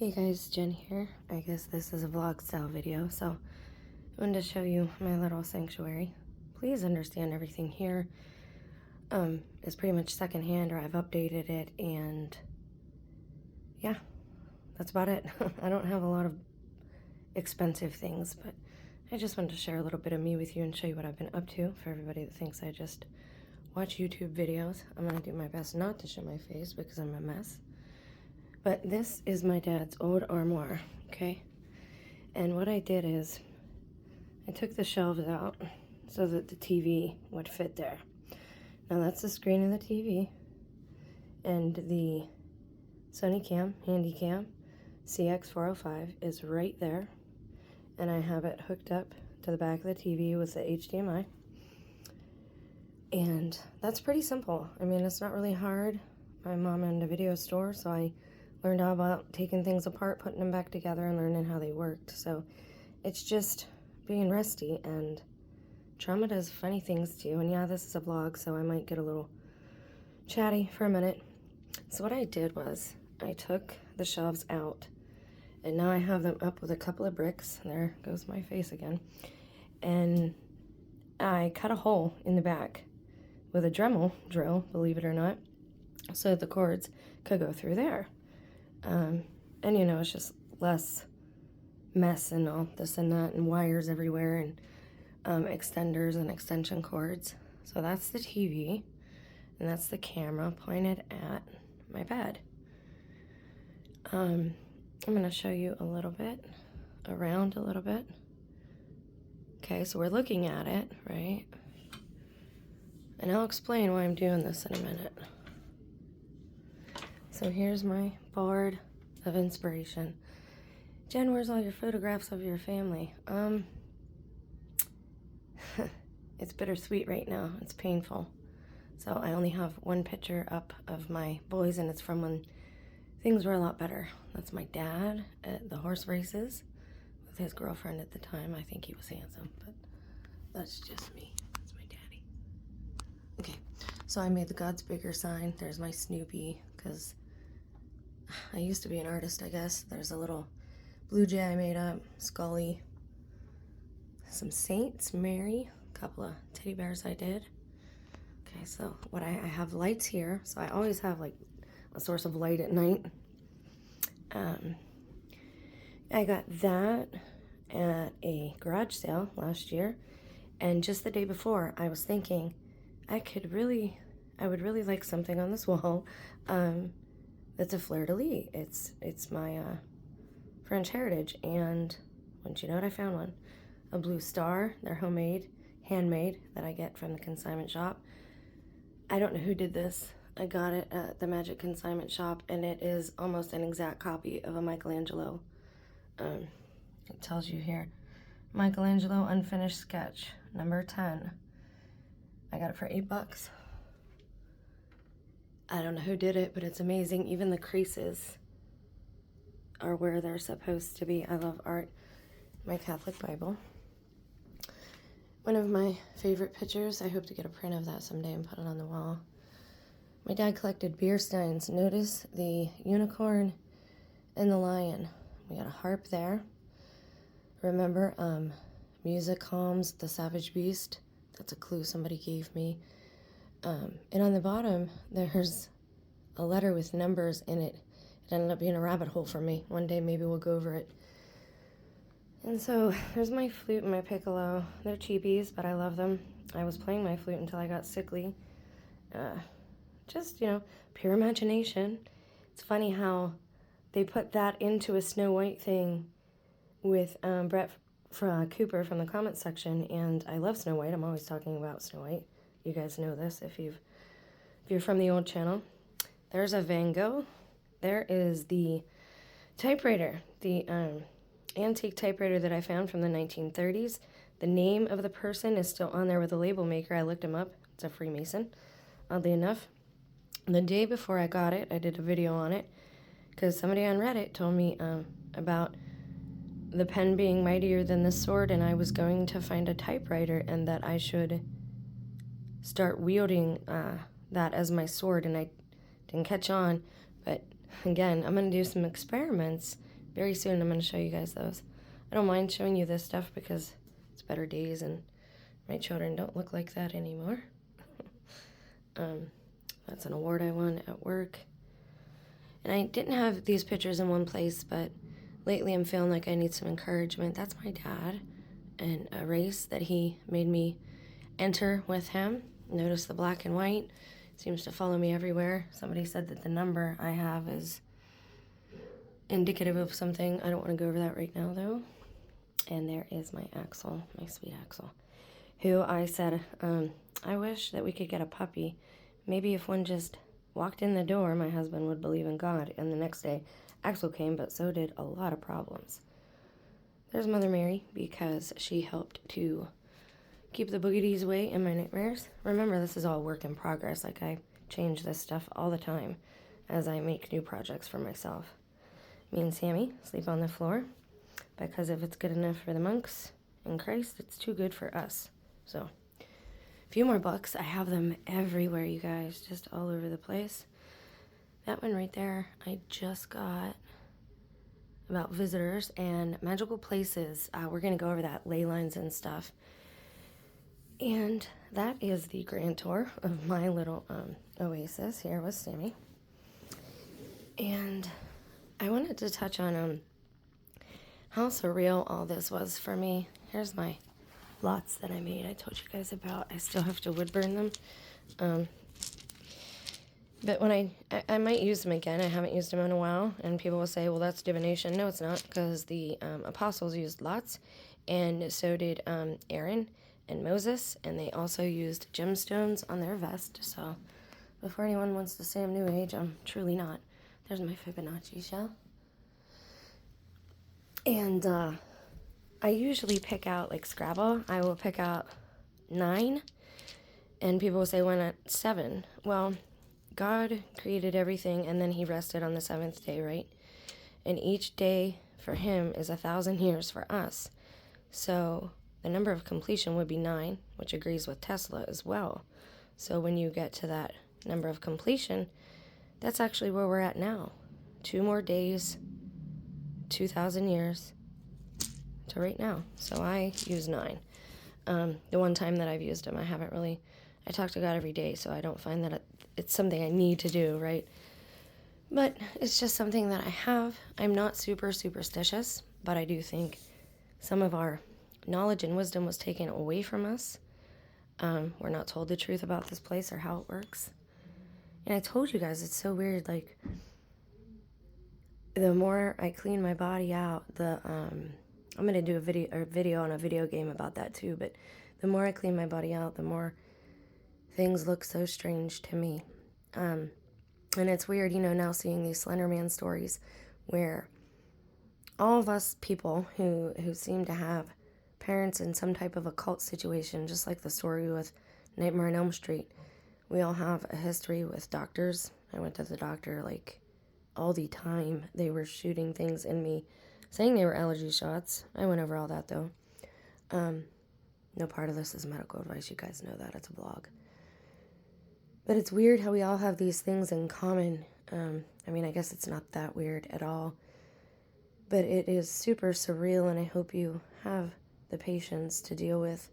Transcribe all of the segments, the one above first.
Hey guys, Jen here. I guess this is a vlog style video, so I wanted to show you my little sanctuary. Please understand everything here is pretty much secondhand, or I've updated it, and yeah, that's about it. I don't have a lot of expensive things, but I just wanted to share a little bit of me with you and show you what I've been up to. For everybody that thinks I just watch YouTube videos, I'm gonna do my best not to show my face because I'm a mess. But this is my dad's old armoire, okay? And what I did is I took the shelves out so that the TV would fit there. Now that's the screen of the TV, and the Sony Cam, Handycam CX405 is right there, and I have it hooked up to the back of the TV with the HDMI. And that's pretty simple. I mean, it's not really hard. My mom owned a video store, so I learned all about taking things apart, putting them back together, and learning how they worked. So it's just being rusty, and trauma does funny things to you. And yeah, this is a vlog, so I might get a little chatty for a minute. So what I did was I took the shelves out, and now I have them up with a couple of bricks. There goes my face again. And I cut a hole in the back with a Dremel drill, believe it or not, so that the cords could go through there. And you know, it's just less mess and all this and that, and wires everywhere, and extenders and extension cords. So that's the TV, and that's the camera pointed at my bed. I'm going to show you a little bit, around a little bit. Okay, so we're looking at it, right? And I'll explain why I'm doing this in a minute. So here's my board of inspiration. Jen, where's all your photographs of your family? It's bittersweet right now. It's painful. So I only have one picture up of my boys, and it's from when things were a lot better. That's my dad at the horse races with his girlfriend at the time. I think he was handsome, but that's just me. That's my daddy. Okay, so I made the God's Bigger sign. There's my Snoopy, because I used to be an artist, I guess. There's a little blue jay I made up, Scully, some saints, Mary, a couple of teddy bears I did. Okay, so what I have lights here, so I always have like a source of light at night. I got that at a garage sale last year, and just the day before I was thinking I would really like something on this wall. That's a fleur-de-lis. It's my French heritage, and wouldn't you know it, I found one. A blue star. They're homemade, handmade, that I get from the consignment shop. I don't know who did this. I got it at the Magic Consignment Shop, and it is almost an exact copy of a Michelangelo. It tells you here, Michelangelo Unfinished Sketch, number 10. I got it for $8. I don't know who did it, but it's amazing. Even the creases are where they're supposed to be. I love art. My Catholic Bible. One of my favorite pictures. I hope to get a print of that someday and put it on the wall. My dad collected beer steins. Notice the unicorn and the lion. We got a harp there. Remember, music calms the savage beast. That's a clue somebody gave me. And on the bottom, there's a letter with numbers in it. It ended up being a rabbit hole for me. One day, maybe we'll go over it. And so, there's my flute and my piccolo. They're cheapies, but I love them. I was playing my flute until I got sickly. Just, you know, pure imagination. It's funny how they put that into a Snow White thing with Brett Cooper from the comments section, and I love Snow White. I'm always talking about Snow White. You guys know this if you're from the old channel. There's a Van Gogh. There is the typewriter, the antique typewriter that I found from the 1930s. The name of the person is still on there with the label maker. I looked him up. It's a Freemason, oddly enough. The day before I got it, I did a video on it because somebody on Reddit told me about the pen being mightier than the sword, and I was going to find a typewriter and that I should start wielding that as my sword, and I didn't catch on. But again, I'm going to do some experiments very soon I'm going to show you guys those. I don't mind showing you this stuff because it's better days and my children don't look like that anymore. That's an award I won at work. And I didn't have these pictures in one place, but lately I'm feeling like I need some encouragement. That's my dad and a race that he made me enter with him. Notice the black and white. Seems to follow me everywhere. Somebody said that the number I have is indicative of something. I don't want to go over that right now, though. And there is my Axel, my sweet Axel, who I said, I wish that we could get a puppy. Maybe if one just walked in the door, my husband would believe in God. And the next day, Axel came, but so did a lot of problems. There's Mother Mary, because she helped to keep the boogies away in my nightmares. Remember, this is all work in progress. Like, I change this stuff all the time as I make new projects for myself. Me and Sammy sleep on the floor, because if it's good enough for the monks in Christ, it's too good for us. So, a few more books. I have them everywhere, you guys, just all over the place. That one right there, I just got about visitors and magical places. We're going to go over that, ley lines and stuff. And that is the grand tour of my little oasis here with Sammy. And I wanted to touch on how surreal all this was for me. Here's my lots that I made. I told you guys about. I still have to wood burn them. But when I might use them again. I haven't used them in a while. And people will say, well, that's divination. No, it's not, because the apostles used lots. And so did Aaron and Moses. And they also used gemstones on their vest. So before anyone wants to say I'm New Age, I'm truly not. There's my Fibonacci shell. And I usually pick out, like Scrabble, I will pick out 9, and people will say, why not 7? Well, God created everything, and then he rested on the 7th day, right? And each day for him is 1,000 years for us. So the number of completion would be 9, which agrees with Tesla as well. So when you get to that number of completion, that's actually where we're at now. 2 more days, 2,000 years to right now. So I use 9. The one time that I've used them, I haven't really, I talk to God every day, so I don't find that it's something I need to do, right? But it's just something that I have. I'm not super superstitious, but I do think some of our knowledge and wisdom was taken away from us. We're not told the truth about this place or how it works. And I told you guys, it's so weird, like, the more I clean my body out, I'm going to do a video on a video game about that too, but the more I clean my body out, the more things look so strange to me. And it's weird, now seeing these Slender Man stories where all of us people who seem to have parents in some type of occult situation, just like the story with Nightmare on Elm Street, we all have a history with doctors. I went to the doctor like all the time. They were shooting things in me, saying they were allergy shots. I went over all that though. No part of this is medical advice. You guys know that. It's a blog. But it's weird how we all have these things in common. I guess it's not that weird at all. But it is super surreal, and I hope you have the patience to deal with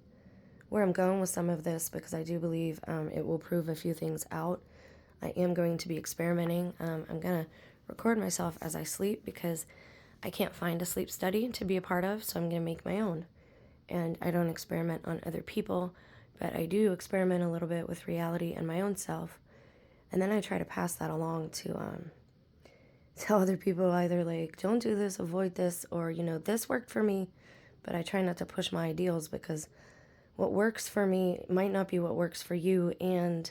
where I'm going with some of this, because I do believe it will prove a few things out. I am going to be experimenting. I'm going to record myself as I sleep, because I can't find a sleep study to be a part of, so I'm going to make my own. And I don't experiment on other people, but I do experiment a little bit with reality and my own self. And then I try to pass that along to tell other people, either like, don't do this, avoid this, or, this worked for me. But I try not to push my ideals, because what works for me might not be what works for you. And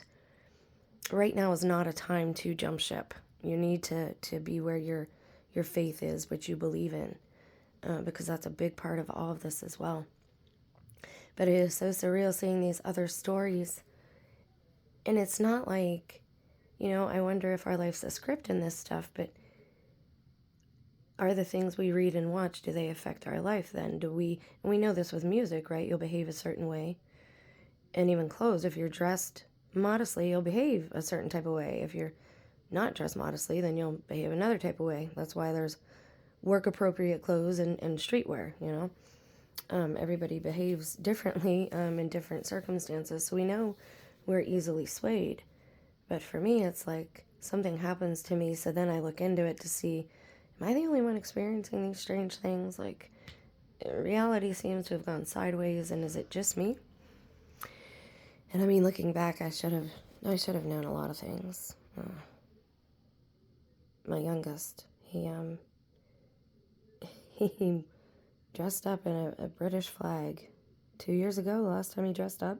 right now is not a time to jump ship. You need to be where your faith is, what you believe in, because that's a big part of all of this as well. But it is so surreal seeing these other stories. And it's not like, I wonder if our life's a script in this stuff, but are the things we read and watch, do they affect our life then? And we know this with music, right? You'll behave a certain way. And even clothes, if you're dressed modestly, you'll behave a certain type of way. If you're not dressed modestly, then you'll behave another type of way. That's why there's work appropriate clothes and streetwear, you know. Everybody behaves differently in different circumstances, so we know we're easily swayed. But for me, it's like something happens to me, so then I look into it to see, am I the only one experiencing these strange things? Like, reality seems to have gone sideways, and is it just me? And I mean, looking back, I should have known a lot of things. My youngest, he dressed up in a British flag 2 years ago, the last time he dressed up.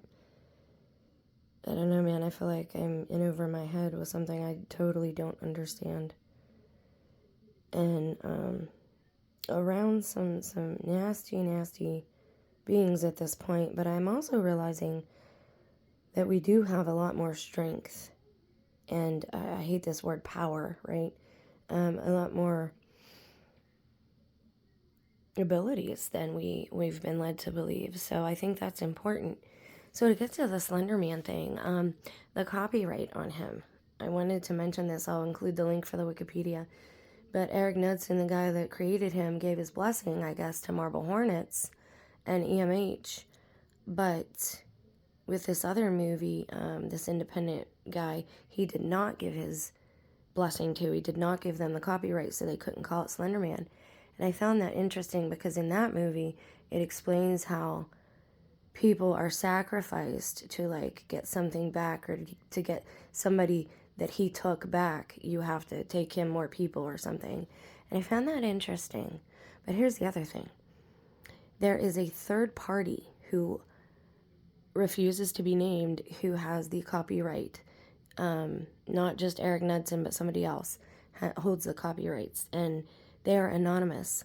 I don't know, man. I feel like I'm in over my head with something I totally don't understand. And around some nasty beings at this point, but I'm also realizing that we do have a lot more strength, and I hate this word power, right? A lot more abilities than we've been led to believe. So I think that's important. So to get to the Slender Man thing, the copyright on him, I wanted to mention this. I'll include the link for the Wikipedia. But Eric Knudsen, the guy that created him, gave his blessing, I guess, to Marble Hornets and EMH. But with this other movie, this independent guy, he did not give his blessing to. He did not give them the copyright, so they couldn't call it Slender Man. And I found that interesting because in that movie, it explains how people are sacrificed to, like, get something back, or to get somebody that he took back. You have to take him more people or something. And I found that interesting. But here's the other thing. There is a third party who refuses to be named who has the copyright. Not just Eric Knudsen, but somebody else holds the copyrights, and they are anonymous.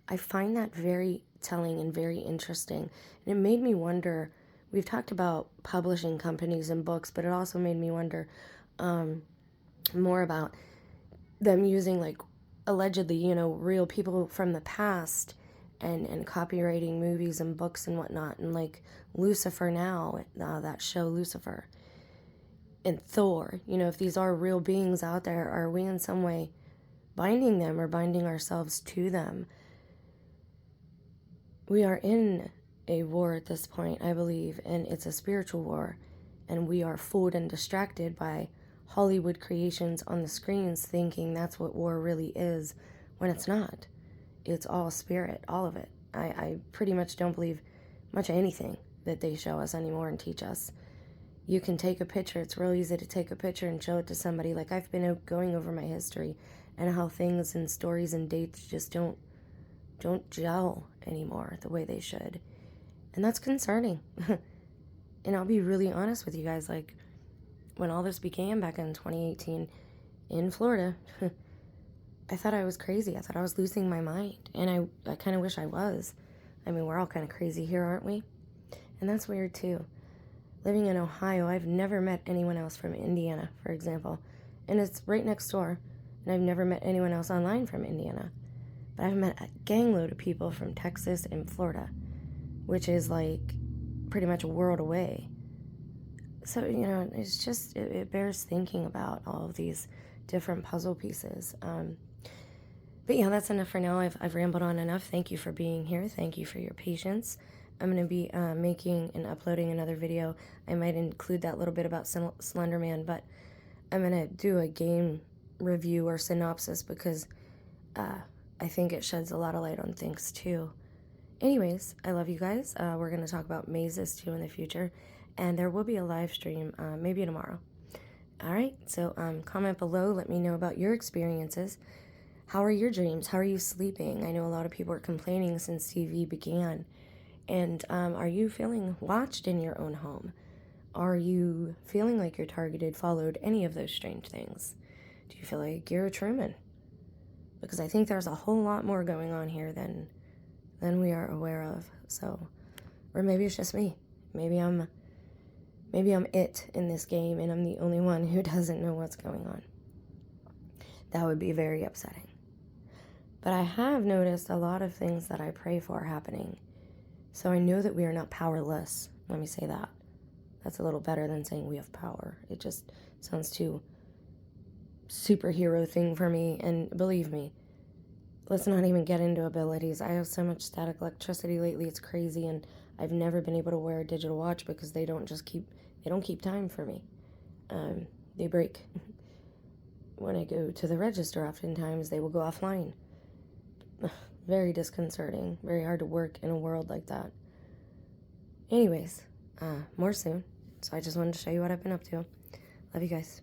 I find that very telling and very interesting. And it made me wonder, we've talked about publishing companies and books, but it also made me wonder more about them using, like, allegedly, you know, real people from the past and copywriting movies and books and whatnot. And like Lucifer now, that show Lucifer, and Thor, you know, if these are real beings out there, are we in some way binding them or binding ourselves to them? We are in a war at this point, I believe, and it's a spiritual war, and we are fooled and distracted by Hollywood creations on the screens, thinking that's what war really is, when it's not. It's all spirit, all of it. I pretty much don't believe much of anything that they show us anymore and teach us. You can take a picture. It's real easy to take a picture and show it to somebody. Like, I've been going over my history and how things and stories and dates just don't gel anymore the way they should. And that's concerning. And I'll be really honest with you guys, like, when all this began back in 2018 in Florida, I thought I was crazy. I thought I was losing my mind. And I kind of wish I was. I mean, we're all kind of crazy here, aren't we? And that's weird too. Living in Ohio, I've never met anyone else from Indiana, for example. And it's right next door. And I've never met anyone else online from Indiana. But I've met a gangload of people from Texas and Florida, which is like pretty much a world away. So, you know, it's just, it bears thinking about all of these different puzzle pieces. But yeah, that's enough for now. I've rambled on enough. Thank you for being here. Thank you for your patience. I'm going to be making and uploading another video. I might include that little bit about Slender Man, but I'm going to do a game review or synopsis because I think it sheds a lot of light on things too. Anyways, I love you guys. We're going to talk about mazes too in the future, and there will be a live stream maybe tomorrow. All right, so comment below. Let me know about your experiences. How are your dreams? How are you sleeping? I know a lot of people are complaining since TV began. And are you feeling watched in your own home? Are you feeling like you're targeted, followed, any of those strange things? Do you feel like you're a Truman? Because I think there's a whole lot more going on here than we are aware of. So, or maybe it's just me. Maybe I'm it in this game and I'm the only one who doesn't know what's going on. That would be very upsetting. But I have noticed a lot of things that I pray for happening. So I know that we are not powerless. Let me say that. That's a little better than saying we have power. It just sounds too superhero thing for me. And believe me, let's not even get into abilities. I have so much static electricity lately, it's crazy, and I've never been able to wear a digital watch because they don't keep time for me. They break. When I go to the register, oftentimes they will go offline. Very disconcerting, very hard to work in a world like that. Anyways, more soon. So I just wanted to show you what I've been up to. Love you guys.